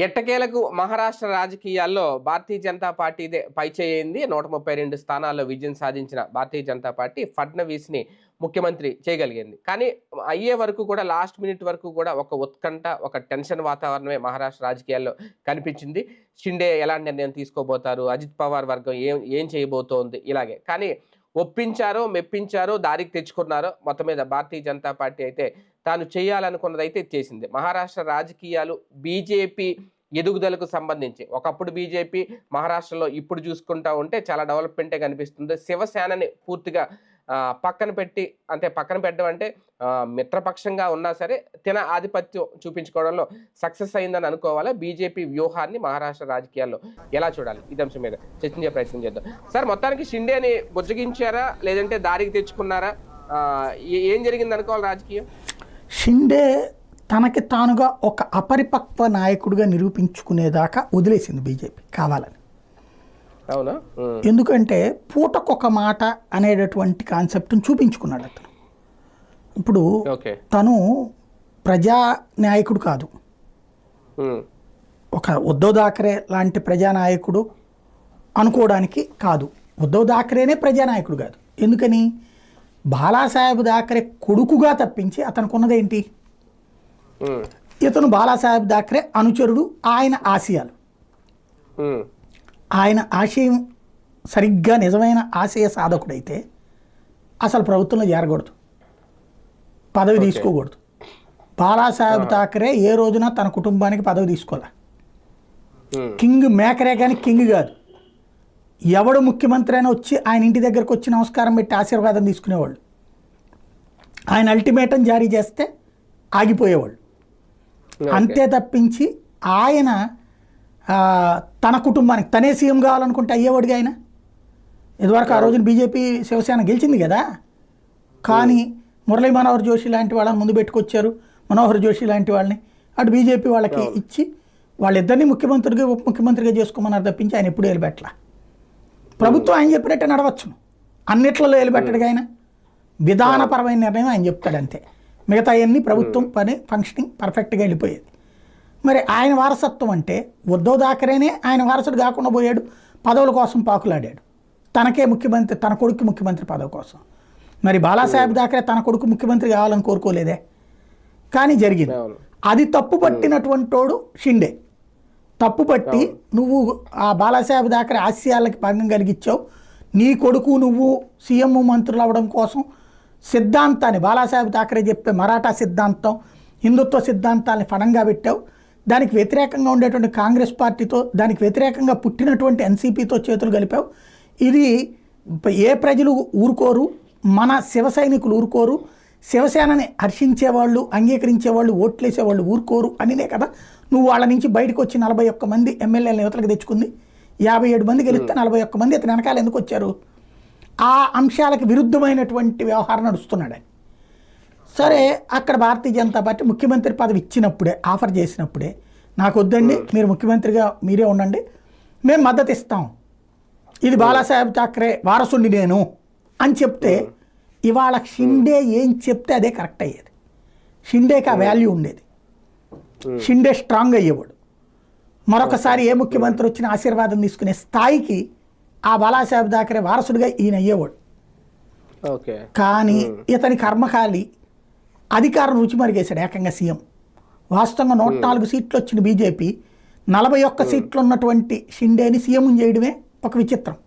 ఎట్టకేలకు మహారాష్ట్ర రాజకీయాల్లో భారతీయ జనతా పార్టీదే పైచేయింది. 132 స్థానాల్లో విజయం సాధించిన భారతీయ జనతా పార్టీ ఫడ్నవీస్ని ముఖ్యమంత్రి చేయగలిగింది. కానీ అయ్యే వరకు కూడా లాస్ట్ మినిట్ వరకు కూడా ఒక ఉత్కంఠ, ఒక టెన్షన్ వాతావరణమే మహారాష్ట్ర రాజకీయాల్లో కనిపించింది. షిండే ఎలాంటి నిర్ణయం తీసుకోబోతారు, అజిత్ పవార్ వర్గం ఏం ఏం చేయబోతోంది ఇలాగే. కానీ ఒప్పించారో, మెప్పించారో, దారికి తెచ్చుకున్నారో మొత్తం మీద భారతీయ జనతా పార్టీ అయితే తాను చేయాలనుకున్నదైతే చేసింది. మహారాష్ట్ర రాజకీయాలు బీజేపీ ఎదుగుదలకు సంబంధించి ఒకప్పుడు బీజేపీ మహారాష్ట్రలో ఇప్పుడు చూసుకుంటా ఉంటే చాలా డెవలప్మెంటే కనిపిస్తుంది. శివసేనని పూర్తిగా పక్కన పెట్టి, అంటే పక్కన పెట్టడం అంటే మిత్రపక్షంగా ఉన్నా సరే తిన ఆధిపత్యం చూపించుకోవడంలో సక్సెస్ అయిందని అనుకోవాలా. బీజేపీ వ్యూహాన్ని మహారాష్ట్ర రాజకీయాల్లో ఎలా చూడాలి, ఇది అంశం మీద చర్చించే ప్రయత్నం చేద్దాం. సార్, మొత్తానికి షిండేని బుజ్జగించారా లేదంటే దారికి తెచ్చుకున్నారా? ఏం జరిగింది అనుకోవాలి రాజకీయం? షిండే తనకి తానుగా ఒక అపరిపక్వ నాయకుడిగా నిరూపించుకునేదాకా వదిలేసింది బీజేపీ కావాలని. అవునా? ఎందుకంటే పూటకొక మాట అనేటటువంటి కాన్సెప్ట్ని చూపించుకున్నాడు అతను. ఇప్పుడు తను ప్రజా నాయకుడు కాదు, ఒక ఉద్ధవ్ థాకరే లాంటి ప్రజానాయకుడు అనుకోవడానికి కాదు. ఉద్ధవ్ థాకరేనే ప్రజానాయకుడు కాదు. ఎందుకని? బాలాసాహెబ్ థాకరే కొడుకుగా తప్పించి అతనుకున్నదేంటి? ఇతను బాలాసాహెబ్ థాకరే అనుచరుడు. ఆయన ఆశయాలు, ఆయన ఆశయం సరిగ్గా నిజమైన ఆశయ సాధకుడైతే అసలు ప్రభుత్వంలో చేరకూడదు, పదవి తీసుకోకూడదు. బాలాసాహెబ్ థాకరే ఏ రోజున తన కుటుంబానికి పదవి తీసుకోలే. కింగ్ మేకరే కానీ కింగ్ కాదు. ఎవడు ముఖ్యమంత్రి అయినా వచ్చి ఆయన ఇంటి దగ్గరకు వచ్చి నమస్కారం పెట్టి ఆశీర్వాదం తీసుకునేవాళ్ళు. ఆయన అల్టిమేటం జారీ చేస్తే ఆగిపోయేవాళ్ళు. అంతే తప్పించి ఆయన తన కుటుంబానికి తనే సీఎం కావాలనుకుంటే అయ్యేవాడిగా ఆయన. ఇదివరకు ఆ రోజున బీజేపీ శివసేన గెలిచింది కదా, కానీ మురళీ మనోహర్ జోషి లాంటి వాళ్ళని ముందు పెట్టుకొచ్చారు. మనోహర్ జోషి లాంటి వాళ్ళని అటు బీజేపీ వాళ్ళకి ఇచ్చి వాళ్ళిద్దరినీ ముఖ్యమంత్రిగా ఉప ముఖ్యమంత్రిగా చేసుకోమన్నారు తప్పించి ఆయన ఎప్పుడు ఏలుపెట్టలా. ప్రభుత్వం ఆయన చెప్పినట్టే నడవచ్చును, అన్నిట్లలో ఏలుపెట్టడుగా ఆయన. విధానపరమైన నిర్ణయం ఆయన చెప్తాడు అంతే, మిగతా అన్ని ప్రభుత్వం పని ఫంక్షనింగ్ పర్ఫెక్ట్గా వెళ్ళిపోయేది. మరి ఆయన వారసత్వం అంటే ఉద్ధవ్ థాకరేనే ఆయన వారసుడు కాకుండా పోయాడు, పదవుల కోసం పాకులాడాడు. తనకే ముఖ్యమంత్రి, తన కొడుకు ముఖ్యమంత్రి పదవి కోసం. మరి బాలాసాహెబ్ థాకరే తన కొడుకు ముఖ్యమంత్రి కావాలని కోరుకోలేదే, కానీ జరిగింది. అది తప్పు పట్టినటువంటి వాడు షిండే. తప్పు పట్టి నువ్వు ఆ బాలాసాహెబ్ థాకరే ఆశయాలకి భంగం కలిగించావు, నీ కొడుకు నువ్వు సీఎం మంత్రులు అవ్వడం కోసం సిద్ధాంతాన్ని, బాలాసాహెబ్ థాకరే చెప్పే మరాఠా సిద్ధాంతం, హిందుత్వ సిద్ధాంతాన్ని ఫలంగా పెట్టావు. దానికి వ్యతిరేకంగా ఉండేటువంటి కాంగ్రెస్ పార్టీతో, దానికి వ్యతిరేకంగా పుట్టినటువంటి ఎన్సీపీతో చేతులు కలిపావు. ఇది ఏ ప్రజలు ఊరుకోరు, మన శివ సైనికులు ఊరుకోరు, శివసేనని హర్షించేవాళ్ళు, అంగీకరించేవాళ్ళు, ఓట్లేసేవాళ్ళు ఊరుకోరు అనినే కదా నువ్వు వాళ్ళ నుంచి బయటకు వచ్చి 41 మంది ఎమ్మెల్యేల యువతలకు తెచ్చుకుంది. 57 మంది గెలిస్తే 41 మంది అతని వెనకాల ఎందుకు వచ్చారు? ఆ అంశాలకు విరుద్ధమైనటువంటి వ్యవహారం నడుస్తున్నాడని. సరే, అక్కడ భారతీయ జనతా పార్టీ ముఖ్యమంత్రి పదవి ఇచ్చినప్పుడే, ఆఫర్ చేసినప్పుడే, నాకు వద్దండి, మీరు ముఖ్యమంత్రిగా మీరే ఉండండి, మేము మద్దతు ఇస్తాం, ఇది బాలాసాహెబ్ థాకరే వారసుని నేను అని చెప్తే ఇవాళ షిండే ఏం చెప్తే అదే కరెక్ట్ అయ్యేది. షిండేకి ఆ వాల్యూ ఉండేది, షిండే స్ట్రాంగ్ అయ్యేవాడు. మరొకసారి ఏ ముఖ్యమంత్రి వచ్చిన ఆశీర్వాదం తీసుకునే స్థాయికి ఆ బాలాసాహెబ్ థాకరే వారసుడిగా ఈయన అయ్యేవాడు. కానీ ఇతని కర్మకాలి అధికారం రుచి మరిగేశాడు ఏకంగా సీఎం. వాస్తవంగా 104 సీట్లు వచ్చిన బీజేపీ 41 సీట్లు ఉన్నటువంటి షిండేని సీఎం చేయడమే ఒక విచిత్రం.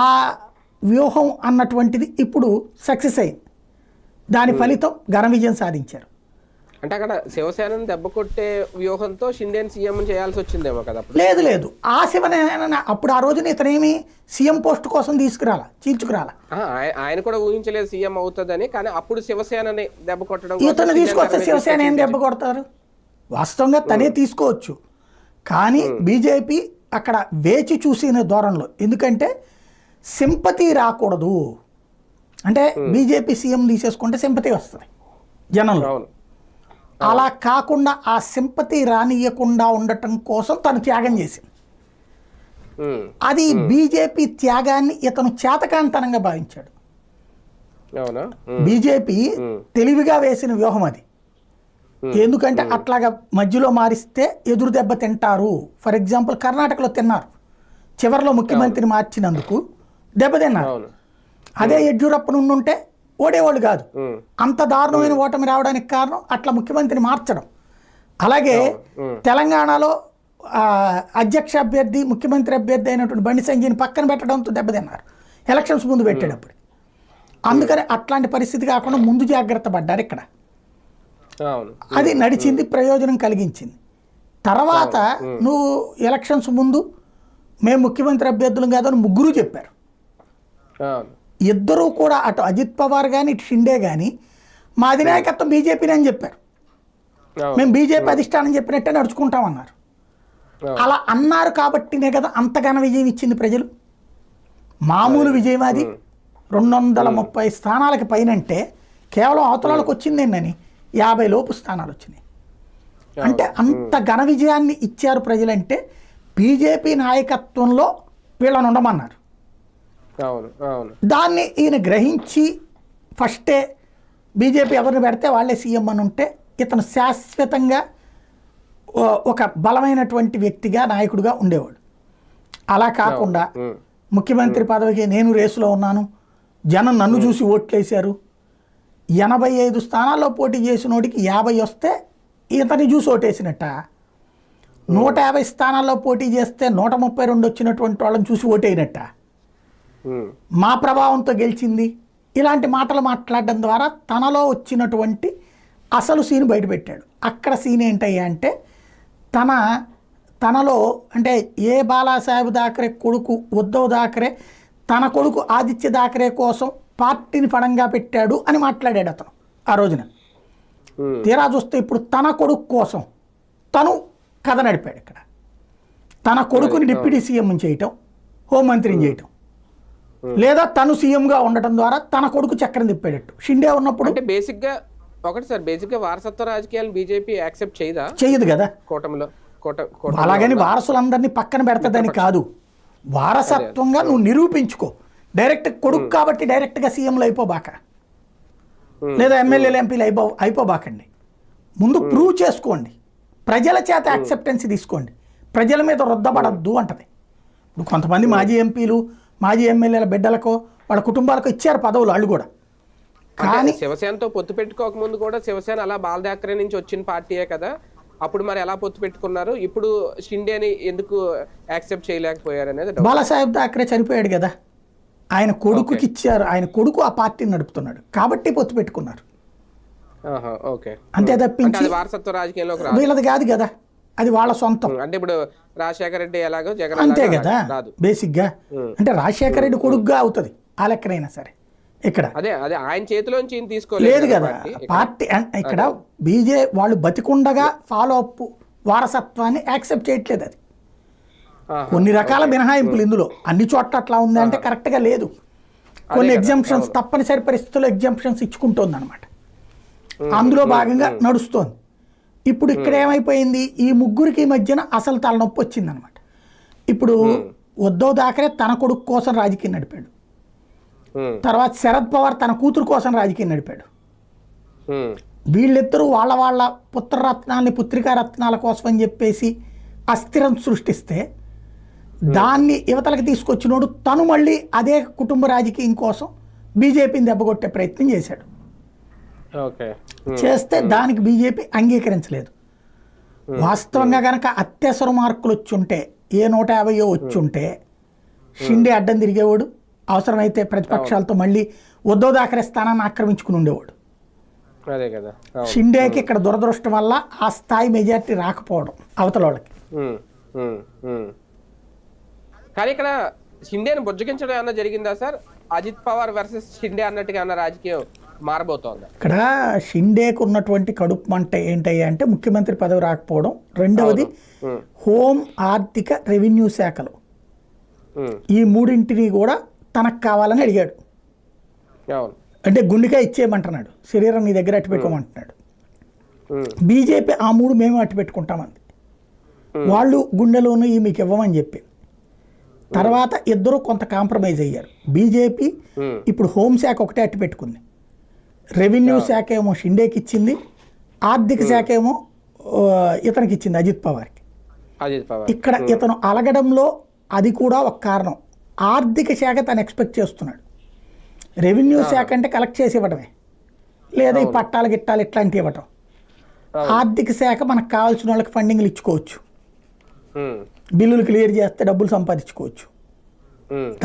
ఆ వ్యూహం అన్నటువంటిది ఇప్పుడు సక్సెస్ అయింది. దాని ఫలితం ఘన విజయం సాధించారు. అంటే అక్కడ శివసేనని దెబ్బ కొట్టే వ్యూహంతో షిండేని సీఎం చేయాల్సి వచ్చిందేమో కదా? లేదు, ఆ శివసేన అప్పుడు ఆ రోజున ఇతనేమి సీఎం పోస్ట్ కోసం చీల్చుకురాలా. ఆయన కూడా ఊహించలేదు సీఎం అవుతుందని. కానీ అప్పుడు శివసేనని దెబ్బ కొట్టడం, ఇతను తీసుకొస్తే శివసేన ఏం దెబ్బ కొడతారు? వాస్తవంగా తనే తీసుకోవచ్చు, కానీ బీజేపీ అక్కడ వేచి చూసిన ధోరణిలో. ఎందుకంటే సింపతి రాకూడదు అంటే, బీజేపీ సీఎం తీసేసుకుంటే సింపతి వస్తుంది జనంలో. అలా కాకుండా ఆ సింపతి రానియకుండా ఉండటం కోసం తను త్యాగం చేసింది. అది బీజేపీ త్యాగాన్ని ఇతను చేతకాంతనంగా భావించాడు. బీజేపీ తెలివిగా వేసిన వ్యూహం అది. ఎందుకంటే అట్లాగా మధ్యలో మారిస్తే ఎదురు దెబ్బ తింటారు. ఫర్ ఎగ్జాంపుల్ కర్ణాటకలో తిన్నారు, చివరిలో ముఖ్యమంత్రిని మార్చినందుకు దెబ్బతిన్నారు. అదే యడ్యూరప్ప ఉంటే ఓడేవాళ్ళు కాదు. అంత దారుణమైన ఓటమి రావడానికి కారణం అట్లా ముఖ్యమంత్రిని మార్చడం. అలాగే తెలంగాణలో అధ్యక్ష అభ్యర్థి ముఖ్యమంత్రి అభ్యర్థి అయినటువంటి బండి సంజయ్ని పక్కన పెట్టడంతో దెబ్బతిన్నారు ఎలక్షన్స్ ముందు పెట్టేటప్పుడు. అందుకని అట్లాంటి పరిస్థితి కాకుండా ముందు జాగ్రత్త పడ్డారు ఇక్కడ. అది నడిచింది, ప్రయోజనం కలిగించింది. తర్వాత నువ్వు ఎలక్షన్స్ ముందు మేము ముఖ్యమంత్రి అభ్యర్థులం కాదని ముగ్గురు చెప్పారు. ఇద్దరూ కూడా అటు అజిత్ పవార్ కానీ ఇటు షిండే కానీ మా అధినాయకత్వం బీజేపీని అని చెప్పారు. మేము బీజేపీ అధిష్టానం చెప్పినట్టే నడుచుకుంటామన్నారు. అలా అన్నారు కాబట్టినే కదా అంత ఘన విజయం ఇచ్చింది ప్రజలు. మామూలు విజయం అది 230 స్థానాలకి పైనంటే కేవలం అవతలాలకు వచ్చిందేనని 50 లోపు స్థానాలు వచ్చినాయి. అంటే అంత ఘన విజయాన్ని ఇచ్చారు ప్రజలంటే బీజేపీ నాయకత్వంలో వీళ్ళని ఉండమన్నారు. దాన్ని ఈయన గ్రహించి ఫస్టే బీజేపీ ఎవరిని పెడితే వాళ్ళే సీఎం అని ఉంటే ఇతను శాశ్వతంగా ఒక బలమైనటువంటి వ్యక్తిగా నాయకుడిగా ఉండేవాడు. అలా కాకుండా ముఖ్యమంత్రి పదవికి నేను రేసులో ఉన్నాను, జనం నన్ను చూసి ఓట్లేశారు, 85 స్థానాల్లో పోటీ చేసినోడికి 50 వస్తే ఇతన్ని చూసి ఓటేసినట్ట, 150 స్థానాల్లో పోటీ చేస్తే 132 వచ్చినటువంటి వాళ్ళని చూసి ఓటేయినట్ట, మా ప్రభావంతో గెలిచింది, ఇలాంటి మాటలు మాట్లాడడం ద్వారా తనలో వచ్చినటువంటి అసలు సీన్ బయటపెట్టాడు. అక్కడ సీన్ ఏంటయ్యా అంటే తనలో అంటే ఏ బాలాసాహెబ్ థాకరే కొడుకు ఉద్ధవ్ థాకరే తన కొడుకు ఆదిత్య థాకరే కోసం పార్టీని పణంగా పెట్టాడు అని మాట్లాడాడు అతను ఆ రోజున. తీరా చూస్తే ఇప్పుడు తన కొడుకు కోసం తను కథ నడిపాడు. ఇక్కడ తన కొడుకుని డిప్యూటీ సీఎం చేయటం, హోంమంత్రిని చేయటం, లేదా తను సీఎంగా ఉండటం ద్వారా తన కొడుకు చక్రం తిప్పాడట్టు. షిండే ఉన్నప్పుడు అంటే బేసిక్గా ఒకటి సార్, బేసిక్గా వారసత్వ రాజకీయాలు బీజేపీ యాక్సెప్ట్ చేయదు కదా కూటమిలో. అలాగని వారసులందరినీ పక్కన పెడతదని కాదు, వారసత్వంగా నువ్వు నిరూపించుకో. డైరెక్ట్ కొడుకు కాబట్టి డైరెక్ట్గా సీఎంలు అయిపోబాక, లేదా ఎమ్మెల్యేలు ఎంపీలు అయిపోబాకండి. ముందు ప్రూవ్ చేసుకోండి, ప్రజల చేత యాక్సెప్టెన్స్ తీసుకోండి, ప్రజల మీద రుద్దబడద్దు అంటది. ఇప్పుడు కొంతమంది మాజీ ఎంపీలు మాజీ ఎమ్మెల్యేల బిడ్డలకు వాళ్ళ కుటుంబాలకు ఇచ్చారు పదవులు వాళ్ళు కూడా. కానీ శివసేనతో పొత్తు పెట్టుకోక ముందు కూడా శివసేన అలా బాల్ థాకరే నుంచి వచ్చిన పార్టీయే కదా, అప్పుడు మరి ఎలా పొత్తు పెట్టుకున్నారు? ఇప్పుడు షిండేని ఎందుకు యాక్సెప్ట్ చేయలేకపోయారు అనేది. బాలాసాహెబ్ థాకరే చనిపోయాడు కదా, ఆయన కొడుకుకి ఇచ్చారు, ఆయన కొడుకు ఆ పార్టీని నడుపుతున్నాడు కాబట్టి పొత్తు పెట్టుకున్నారు. అంతే తప్పించి వారసత్వ రాజకీయాల్లో వీళ్ళది కాదు కదా, అది వాళ్ళ సొంతం. అంటే ఇప్పుడు రాజశేఖర రెడ్డి ఎలాగో జగన్ అంతే కదా బేసిక్ గా. అంటే రాజశేఖర రెడ్డి కొడుకుగా అవుతుంది ఆ లెక్కనైనా సరే. ఇక్కడ అదే ఆయన చేతిలోంచి తీసుకోలేదు లేదు కదా పార్టీ. ఇక్కడ వాళ్ళు బతికుండగా ఫాలో అప్ వారసత్వాన్ని యాక్సెప్ట్ చేయట్లేదు. అది కొన్ని రకాల మినహాయింపులు ఇందులో, అన్ని చోట్ల అట్లా ఉంది అంటే కరెక్ట్గా లేదు. కొన్ని ఎగ్జామ్షన్స్ తప్పనిసరి పరిస్థితుల్లో ఎగ్జామ్షన్స్ ఇచ్చుకుంటోంది అనమాట, అందులో భాగంగా నడుస్తోంది. ఇప్పుడు ఇక్కడ ఏమైపోయింది, ఈ ముగ్గురికి మధ్యన అసలు తలనొప్పి వచ్చిందనమాట. ఇప్పుడు ఉద్ధవ్ థాకరే తన కొడుకు కోసం రాజకీయం నడిపాడు, తర్వాత శరద్ పవార్ తన కూతురు కోసం రాజకీయం నడిపాడు. వీళ్ళిద్దరూ వాళ్ళ పుత్రరత్నాల్ని పుత్రికారత్నాల కోసం అని చెప్పేసి అస్థిరం సృష్టిస్తే దాన్ని యువతలకు తీసుకొచ్చినోడు తను మళ్ళీ అదే కుటుంబ రాజకీయం కోసం బీజేపీని దెబ్బకొట్టే ప్రయత్నం చేశాడు. చేస్తే దానికి బీజేపీ అంగీకరించలేదు. వాస్తవంగా కనుక అత్యవసర మార్కులు వచ్చుంటే, ఏ 150 వచ్చుంటే షిండే అడ్డం తిరిగేవాడు, అవసరమైతే ప్రతిపక్షాలతో మళ్ళీ ఉద్ధవ్ థాకరే స్థానాన్ని ఆక్రమించుకుని ఉండేవాడు. షిండేకి ఇక్కడ దురదృష్టం వల్ల ఆ స్థాయి మెజార్టీ రాకపోవడం అవతల వాళ్ళకి. కానీ ఇక్కడ షిండేని బుజ్జగించడం ఏమన్నా జరిగిందా సార్? అజిత్ పవార్ వర్సెస్ షిండే అన్నట్టుగా అన్న రాజకీయం మారబోతోంది. ఇక్కడ షిండేకు ఉన్నటువంటి కడుపు మంట ఏంటయ్యా అంటే ముఖ్యమంత్రి పదవి రాకపోవడం, రెండవది హోం, ఆర్థిక, రెవెన్యూ శాఖలు ఈ మూడింటిని కూడా తనకు కావాలని అడిగాడు. అంటే గుండెకాయ ఇచ్చేయమంటున్నాడు, శరీరం నీ దగ్గర అట్టు పెట్టుకోమంటున్నాడు. బీజేపీ ఆ 3 మేము అట్టు పెట్టుకుంటామంది, వాళ్ళు గుండెలోనూ ఈ మీకు ఇవ్వమని చెప్పి. తర్వాత ఇద్దరు కొంత కాంప్రమైజ్ అయ్యారు. బీజేపీ ఇప్పుడు హోంశాఖ ఒకటే అట్టు పెట్టుకుంది, రెవెన్యూ శాఖ ఏమో షిండేకి ఇచ్చింది, ఆర్థిక శాఖ ఏమో ఇతనికి ఇచ్చింది, అజిత్ పవార్కి. అజిత్ పవార్ ఇక్కడ ఇతను అలగడంలో అది కూడా ఒక కారణం. ఆర్థిక శాఖ తను ఎక్స్పెక్ట్ చేస్తున్నాడు, రెవెన్యూ శాఖ అంటే కలెక్ట్ చేసి ఇవ్వడమే, లేదా ఈ పట్టాలు గిట్టాలు ఇట్లాంటివి ఇవ్వటం. ఆర్థిక శాఖ మనకు కావాల్సిన వాళ్ళకి ఫండింగ్లు ఇచ్చుకోవచ్చు, బిల్లులు క్లియర్ చేస్తే డబ్బులు సంపాదించుకోవచ్చు,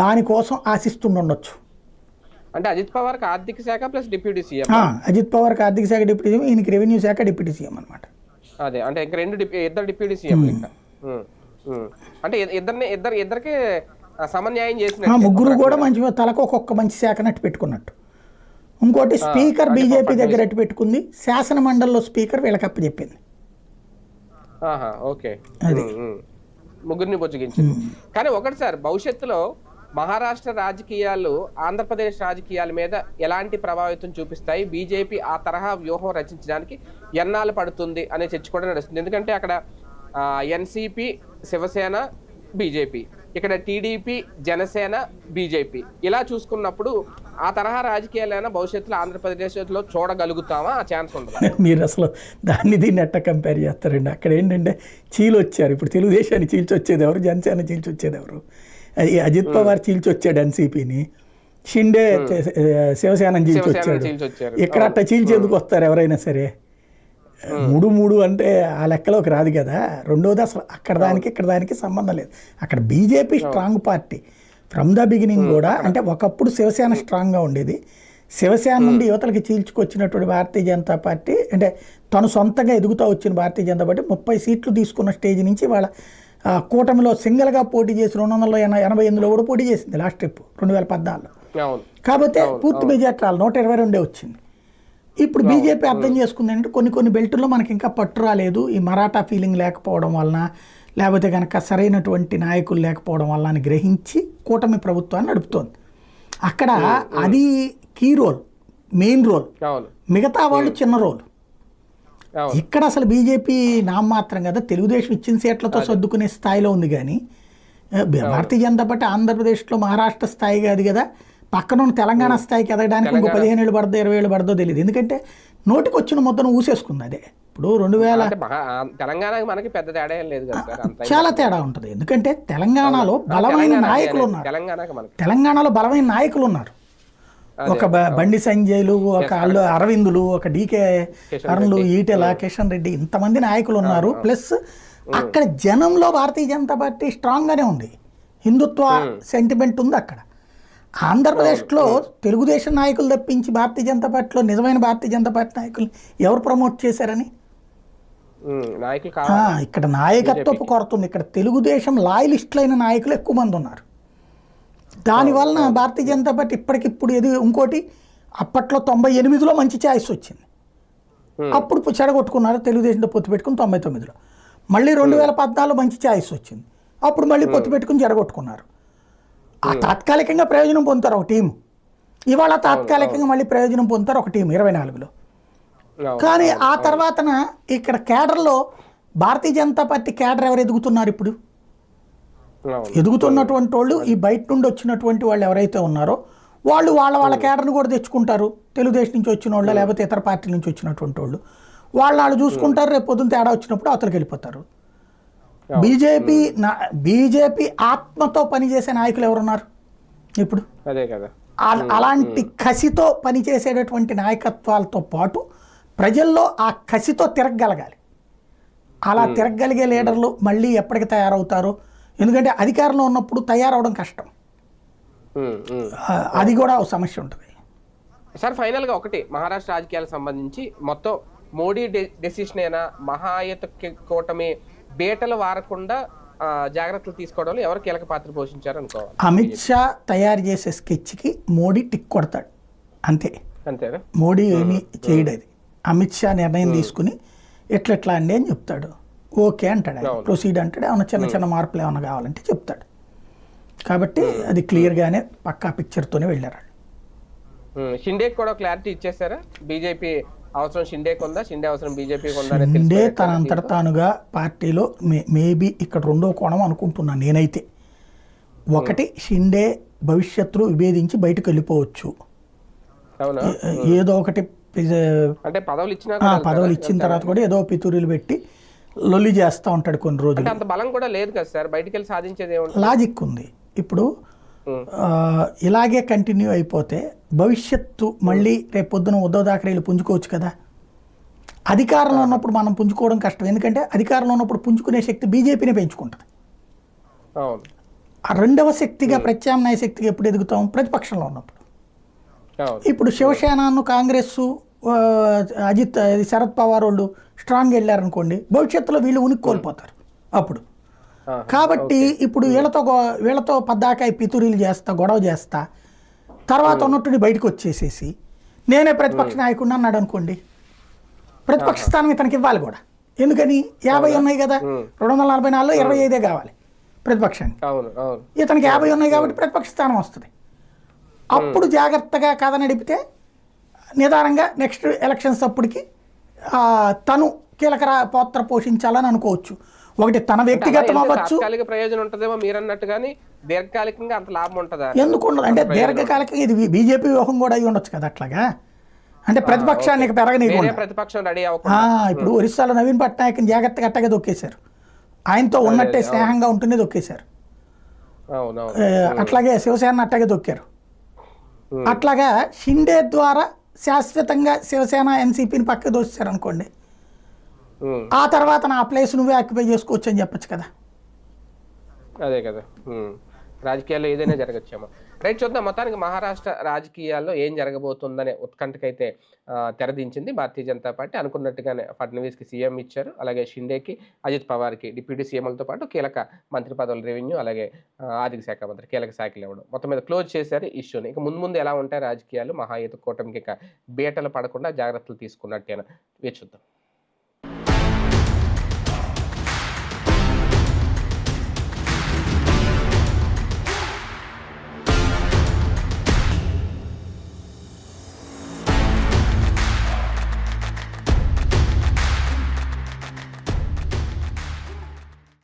దానికోసం ఆశిస్తుండొచ్చు. అంటే అజిత్ పవార్కి ఆర్థిక శాఖ ప్లస్ డిప్యూటీ సీఎం. అజిత్ పవార్కి ఆర్థిక శాఖ డిప్యూటీ సీఎం, ఈయనకి రెవెన్యూ శాఖ డిప్యూటీ సీఎం అనమాట. అదే అంటే ఇంకా ఇద్దరు డిప్యూటీ సీఎం ఇంకా. అంటే ఇద్దరికి సమన్యాయం చేసిన ముగ్గురు కూడా మంచి తలకు ఒక్కొక్క మంచి శాఖ నట్టు పెట్టుకున్నట్టు. ఇంకోటి స్పీకర్ బీజేపీ దగ్గర అట్టు పెట్టుకుంది, శాసన మండలిలో స్పీకర్ వీళ్ళకి అప్పచెప్పింది. ఓకే, ముగ్గురిని బొజ్జగించింది. కానీ ఒకటి సార్, భవిష్యత్తులో మహారాష్ట్ర రాజకీయాలు ఆంధ్రప్రదేశ్ రాజకీయాల మీద ఎలాంటి ప్రభావితం చూపిస్తాయి, బీజేపీ ఆ తరహా వ్యూహం రచించడానికి ఎన్నాళ్ళు పడుతుంది అనే చర్చ కూడా నడుస్తుంది. ఎందుకంటే అక్కడ ఎన్సీపీ, శివసేన, బీజేపీ, ఇక్కడ టీడీపీ, జనసేన, బీజేపీ, ఇలా చూసుకున్నప్పుడు ఆ తరహా రాజకీయాలైనా భవిష్యత్తులో ఆంధ్రప్రదేశ్లో చూడగలుగుతామా? ఆ ఛాన్స్ ఉండదు. మీరు అసలు దీన్ని ఎట్ట కంపేర్ చేస్తారండి? అక్కడ ఏంటంటే చీలు వచ్చారు, ఇప్పుడు తెలుగుదేశాన్ని చీల్చి వచ్చేది ఎవరు, జనసేన చీల్చి వచ్చేది ఎవరు? అజిత్ పవార్ చీల్చి వచ్చాడు ఎన్సీపీని, షిండే శివసేన చీల్చి వచ్చాడు. ఇక్కడ అట్ట చీల్చి ఎందుకు వస్తారు ఎవరైనా సరే? 3-3 అంటే ఆ లెక్కలోకి రాదు కదా. రెండోది అసలు అక్కడ దానికి ఇక్కడ దానికి సంబంధం లేదు. అక్కడ BJP strong party from the beginning కూడా. అంటే ఒకప్పుడు శివసేన స్ట్రాంగ్గా ఉండేది, శివసేన నుండి యువతలకి చీల్చుకొచ్చినటువంటి భారతీయ జనతా పార్టీ, అంటే తను సొంతంగా ఎదుగుతూ వచ్చిన భారతీయ జనతా పార్టీ 30 సీట్లు తీసుకున్న స్టేజ్ నుంచి వాళ్ళ కూటమిలో సింగిల్గా పోటీ చేసి 288లో కూడా పోటీ చేసింది లాస్ట్ ట్రిప్ 2014. కాకపోతే పూర్తి మెజార్టీ 122 వచ్చింది. ఇప్పుడు బీజేపీ అర్థం చేసుకుంది అంటే కొన్ని బెల్టుల్లో మనకి ఇంకా పట్టు రాలేదు, ఈ మరాఠా ఫీలింగ్ లేకపోవడం వలన, లేకపోతే కనుక సరైనటువంటి నాయకులు లేకపోవడం వల్ల అని గ్రహించి కూటమి ప్రభుత్వాన్ని నడుపుతోంది. అక్కడ అది కీ రోల్, మెయిన్ రోల్, మిగతా వాళ్ళు చిన్న రోల్. ఇక్కడ అసలు బీజేపీ నామమాత్రం కదా, తెలుగుదేశం ఇచ్చిన సీట్లతో సర్దుకునే స్థాయిలో ఉంది. కానీ భారతీయ జనతా పార్టీ ఆంధ్రప్రదేశ్లో మహారాష్ట్ర స్థాయి కాదు కదా, పక్కన ఉన్న తెలంగాణ స్థాయికి ఎదగడానికి ఇంకో 15 ఏళ్ళు పడుతుందో 20 ఏళ్ళు పడుతుందో తెలియదు. ఎందుకంటే నోటికి వచ్చిన ముద్దను ఊసేసుకుంది. అదే ఇప్పుడు 2000 తెలంగాణకి మనకి పెద్ద తేడా ఏం లేదు కదా, చాలా తేడా ఉంటుంది. ఎందుకంటే తెలంగాణలో బలమైన నాయకులు ఉన్నారు, తెలంగాణలో బలమైన నాయకులు ఉన్నారు. ఒక బండి సంజయ్లు, ఒక అరవిందులు, ఒక డీకే అరుణులు, ఈటెల, కిషన్ రెడ్డి, ఇంతమంది నాయకులు ఉన్నారు. ప్లస్ అక్కడ జనంలో భారతీయ జనతా పార్టీ స్ట్రాంగ్గానే ఉంది, హిందుత్వ సెంటిమెంట్ ఉంది అక్కడ. ఆంధ్రప్రదేశ్లో తెలుగుదేశం నాయకులు తప్పించి భారతీయ జనతా పార్టీలో నిజమైన భారతీయ జనతా పార్టీ నాయకులు ఎవరు ప్రమోట్ చేశారని? ఇక్కడ నాయకత్వపు కొరత ఉంది. ఇక్కడ తెలుగుదేశం లాయలిస్టులైన నాయకులు ఎక్కువ మంది ఉన్నారు. దానివలన భారతీయ జనతా పార్టీ ఇప్పటికిప్పుడు ఇంకోటి అప్పట్లో 98లో మంచి ఛాయిస్ వచ్చింది, అప్పుడు చెడగొట్టుకున్నారు, తెలుగుదేశంతో పొత్తు పెట్టుకుని 99లో. మళ్ళీ 2014లో మంచి ఛాయిస్ వచ్చింది, అప్పుడు మళ్ళీ పొత్తు పెట్టుకుని చెడగొట్టుకున్నారు. ఆ తాత్కాలికంగా ప్రయోజనం పొందుతారు ఒక టీము, ఇవాళ తాత్కాలికంగా మళ్ళీ ప్రయోజనం పొందుతారు ఒక టీం 24లో. కానీ ఆ తర్వాతన ఇక్కడ కేడర్లో భారతీయ జనతా పార్టీ కేడర్ ఎవరు ఎదుగుతున్నారు? ఇప్పుడు ఎదుగుతున్నటువంటి వాళ్ళు ఈ బయట నుండి వచ్చినటువంటి వాళ్ళు ఎవరైతే ఉన్నారో వాళ్ళు వాళ్ళ కేడర్ని కూడా తెచ్చుకుంటారు. తెలుగుదేశం నుంచి వచ్చిన వాళ్ళు, లేకపోతే ఇతర పార్టీల నుంచి వచ్చినటువంటి వాళ్ళు వాళ్ళు చూసుకుంటారు. రేపు పొద్దున్న తేడా వచ్చినప్పుడు అవతలకి వెళ్ళిపోతారు. బీజేపీ ఆత్మతో పనిచేసే నాయకులు ఎవరున్నారు ఇప్పుడు? అదే కదా, అలాంటి కసితో పనిచేసేటటువంటి నాయకత్వాలతో పాటు ప్రజల్లో ఆ కసితో తిరగగలగాలి. అలా తిరగగలిగే లీడర్లు మళ్ళీ ఎప్పటికి తయారవుతారో, ఎందుకంటే అధికారంలో ఉన్నప్పుడు తయారవడం కష్టం, అది కూడా ఒక సమస్య ఉంటుంది. సార్ ఫైనల్గా ఒకటి, మహారాష్ట్ర రాజకీయాలకు సంబంధించి మొత్తం మోడీ డెసిషన్ అయినా మహాయుత కూటమి బేటలు వారకుండా జాగ్రత్తలు తీసుకోవడంలో ఎవరు కీలక పాత్ర పోషించారు అనుకోవాలి? అమిత్ షా తయారు చేసే స్కెచ్కి మోడీ టిక్ కొడతాడు అంతేనా? మోడీ ఏమీ చేయడు. అది అమిత్ షా నిర్ణయం తీసుకుని ఎట్లా అండి అని చెప్తాడు, ఓకే అంటాడు, ప్రొసీడ్ అంటాడు, ఏమైనా చిన్న మార్పులు ఏమైనా కావాలంటే చెప్తాడు. కాబట్టి అది క్లియర్గానే పక్కా పిక్చర్తోనే వెళ్ళారు. షిండేకి కూడా క్లారిటీ ఇచ్చేసారా? బీజేపీ అవసరం షిండేకి ఉందా, షిండే అవసరం బీజేపీకి ఉందా? షిండే తనంతట తానుగా పార్టీలో మేబీ ఇక్కడ రెండో కోణం అనుకుంటున్నాను నేనైతే. ఒకటి, షిండే భవిష్యత్తులో విభేదించి బయటకు వెళ్ళిపోవచ్చు, ఏదో ఒకటి అంటే పదవులు ఇచ్చినా పదవులు ఇచ్చిన తర్వాత కూడా ఏదో పితూరీలు పెట్టి లొల్లి చేస్తూ ఉంటాడు కొన్ని రోజులు. అంత బలం కూడా లేదు కదా సార్, బయటికి వెళ్ళి సాధించేది ఏముంటుంది? లాజిక్ ఉంది. ఇప్పుడు ఇలాగే కంటిన్యూ అయిపోతే భవిష్యత్తు మళ్ళీ రేపు పొద్దున ఉద్ధవ్ థాకరేలు పుంజుకోవచ్చు కదా. అధికారంలో ఉన్నప్పుడు మనం పుంజుకోవడం కష్టం, ఎందుకంటే అధికారంలో ఉన్నప్పుడు పుంజుకునే శక్తి బీజేపీనే పెంచుకుంటుంది. ఆ రెండవ శక్తిగా ప్రత్యామ్నాయ శక్తిగా ఎప్పుడు ఎదుగుతాం? ప్రతిపక్షంలో ఉన్నప్పుడు. ఇప్పుడు శివసేనను కాంగ్రెస్ అజిత్ శరద్ పవార్ వాళ్ళు స్ట్రాంగ్ వెళ్ళారనుకోండి, భవిష్యత్తులో వీళ్ళు ఉనికి కోల్పోతారు అప్పుడు. కాబట్టి ఇప్పుడు వీళ్ళతో పద్దాకాయ పితూరీలు చేస్తా, గొడవ చేస్తా, తర్వాత ఉన్నట్టుండి బయటకు వచ్చేసేసి నేనే ప్రతిపక్ష నాయకుడిని అన్నాడు అనుకోండి, ప్రతిపక్ష స్థానం ఇతనికి ఇవ్వాలి కూడా. ఎందుకని 50 ఉన్నాయి కదా, 244లో 25 కావాలి ప్రతిపక్షానికి. ఇతనికి 50 ఉన్నాయి కాబట్టి ప్రతిపక్ష స్థానం వస్తుంది. అప్పుడు జాగ్రత్తగా కథ నడిపితే నిదానంగా నెక్స్ట్ ఎలక్షన్స్ అప్పటికి తను కీలక పాత్ర పోషించాలని అనుకోవచ్చు. ఒకటి తన వ్యక్తిగతం అవ్వచ్చు, ప్రయోజనం ఉంటుందేమో మీరు అన్నట్టు, కానీ దీర్ఘకాలికంగా అంత లాభం ఉంటుందా? ఎందుకు ఉండదు అంటే దీర్ఘకాలికంగా ఇది బీజేపీ వ్యూహం కూడా అయి ఉండొచ్చు కదా అట్లాగా. అంటే ప్రతిపక్షానికి పెరగనీయకుండా ప్రతిపక్షం రెడీ ఇప్పుడు ఒరిస్సాలో నవీన్ పట్నాయక్ జాగ్రత్తగా అట్టగా దొక్కేశారు, ఆయనతో ఉన్నట్టే స్నేహంగా ఉంటూనే దొక్కేశారు. అట్లాగే శివసేన అట్టగా దొక్కారు. అట్లాగా షిండే ద్వారా శాశ్వతంగా శివసేన ఎన్సీపీని పక్కకు దోసేశారు అనుకోండి, ఆ తర్వాత నా ప్లేస్ నువ్వే ఆక్యుపై చేసుకోవచ్చు అని చెప్పచ్చు కదా. అదే కదా, రాజకీయాల్లో ఏదైనా జరగచ్చేమో. రైట్, చూద్దాం. మొత్తానికి మహారాష్ట్ర రాజకీయాల్లో ఏం జరగబోతుందనే ఉత్కంఠకైతే తెరదించింది భారతీయ జనతా పార్టీ. అనుకున్నట్టుగానే ఫడ్నవీస్కి సీఎం ఇచ్చారు, అలాగే షిండేకి, అజిత్ పవార్కి డిప్యూటీ సీఎంలతో పాటు కీలక మంత్రి పదవులు, రెవెన్యూ, అలాగే ఆర్థిక శాఖ మంత్రి కీలక శాఖలు ఇవ్వడం, మొత్తం మీద క్లోజ్ చేశారు ఇష్యూని. ఇక ముందు ఎలా ఉంటాయి రాజకీయాలు, మహాయుత కూటమికి ఇక బీటలు పడకుండా జాగ్రత్తలు తీసుకున్నట్టేనా వేచి చూద్దాం.